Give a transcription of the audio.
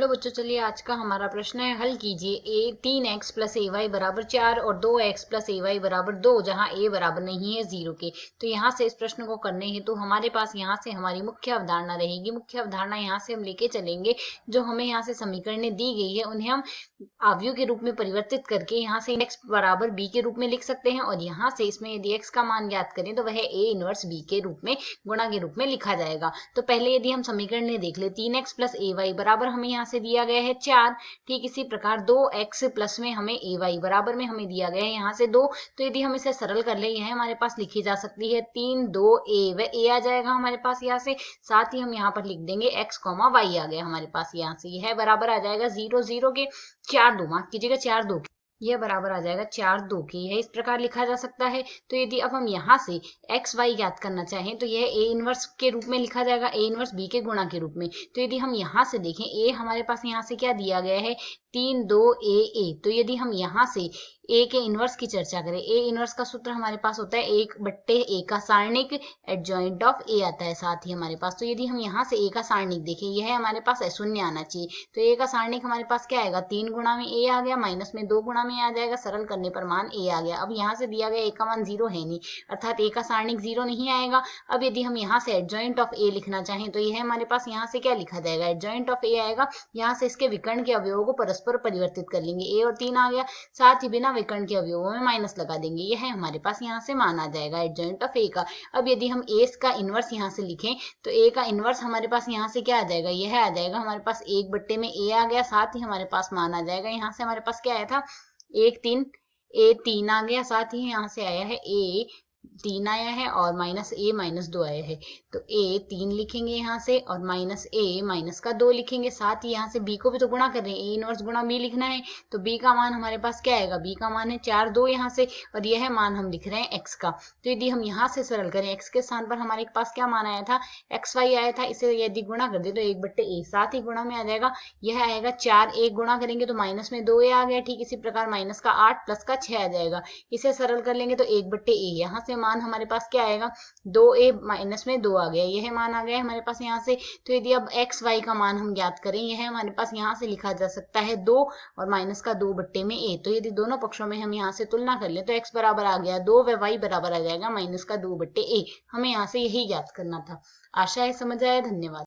Hello बच्चों, चलिए आज का हमारा प्रश्न है। हल कीजिए 3x प्लस ए वाई बराबर 4 और 2x प्लस ए वाई बराबर 2, जहां a बराबर नहीं है 0 के। तो यहाँ से इस प्रश्न को करने हेतु हमारे पास यहाँ से हमारी मुख्य अवधारणा रहेगी। मुख्य अवधारणा यहाँ से हम लेके चलेंगे, जो हमें यहाँ से समीकरण दी गई है उन्हें हम अवयव के रूप में परिवर्तित करके यहाँ से x बराबर b के रूप में लिख सकते हैं, और यहाँ से इसमें यदि x का मान ज्ञात करें तो वह a इनवर्स b के रूप में गुणा के रूप में लिखा जाएगा। तो पहले यदि हम समीकरण देख ले, 3x प्लस ए वाई बराबर हमें यहाँ से दिया गया है 4। ठीक इसी प्रकार 2x प्लस में हमें ए वाई बराबर में हमें दिया गया है यहाँ से 2। तो यदि हम इसे सरल कर ले, यह हमारे पास लिखी जा सकती है 3 2 a, वह a आ जाएगा हमारे पास यहाँ से। साथ ही हम यहाँ पर लिख देंगे x y आ गया हमारे पास यहाँ से। यह बराबर आ जाएगा 0 0 के 4 2, माफ कीजिएगा 4 2, यह बराबर आ जाएगा 4 2 के। यह इस प्रकार लिखा जा सकता है। तो यदि अब हम यहाँ से एक्स वाई ज्ञात करना चाहें तो यह ए इनवर्स के रूप में लिखा जाएगा, ए इनवर्स बी के गुणा के रूप में। तो यदि हम यहाँ से देखें, ए हमारे पास यहाँ से क्या दिया गया है 3 2 a। तो यदि हम यहाँ से ए के इनवर्स की चर्चा करें, ए इनवर्स का सूत्र हमारे पास होता है 1/a का सारणिक एडजॉइंट ऑफ ए आता है साथ ही हमारे पास। तो यदि हम यहाँ से ए का सारणिक देखें, यह हमारे पास शून्य आना चाहिए। तो ए का सारणिक हमारे पास क्या आएगा, 3 गुणा में a आ गया, माइनस में 2 गुणा में आ जाएगा, सरल करने पर मान a आ गया। अब यहाँ से दिया गया a का मान 0 है नहीं, अर्थात a का सारणिक 0 नहीं आएगा। अब यदि हम यहाँ से एडजॉइंट ऑफ a लिखना चाहें तो यह हमारे पास यहाँ से क्या लिखा जाएगा, एडजॉइंट ऑफ a आएगा। यहाँ से इसके विकर्ण के अवयवों को परस्पर परिवर्तित कर लेंगे, a और 3 आ गया, साथ ही बिना विकर्ण के अवयवों में माइनस लगा देंगे। यह हमारे पास यहाँ से मान आ जाएगा एडजॉइंट ऑफ a का। अब यदि हम a का इनवर्स यहाँ से लिखें तो a का इनवर्स हमारे पास यहाँ से क्या आ जाएगा, यह आ जाएगा हमारे पास 1/a में a आ गया, साथ ही हमारे पास मान आ जाएगा। यहाँ से हमारे पास क्या आया था 1 3, a 3 आ गया, साथ ही यहाँ से आया है a 3 आया है और माइनस a माइनस 2 आया है। तो a 3 लिखेंगे यहाँ से और माइनस a माइनस का 2 लिखेंगे। साथ ही यहाँ से b को भी तो गुणा कर रहे हैं, a इनवर्स गुणा b लिखना है। तो b का मान हमारे पास क्या आएगा, b का मान है 4 2 यहाँ से, और यह मान हम लिख रहे हैं x का। तो यदि हम यहाँ से सरल करें, x के स्थान पर हमारे पास क्या मान आया था, xy आया था, इसे यदि गुणा कर दे तो 1/a, साथ ही गुणा में आ जाएगा, यह आएगा 4 1 गुणा करेंगे तो माइनस में 2a आ गया। ठीक इसी प्रकार माइनस का 8 प्लस का 6 आ जाएगा, इसे सरल कर लेंगे तो 1/a, यहाँ से मान हमारे पास क्या आएगा 2a माइनस में 2 आ गया, यह मान आ गया हमारे पास यहाँ से। तो यदि अब x y का मान हम ज्ञात करें, यह हमारे पास यहाँ से लिखा जा सकता है 2 और माइनस का 2/a में a। तो यदि दोनों पक्षों में हम यहाँ से तुलना कर ले तो x बराबर आ गया 2 व y बराबर आ जाएगा माइनस का 2/a। हमें यहाँ से यही ज्ञात करना था। आशा है समझ आया। धन्यवाद।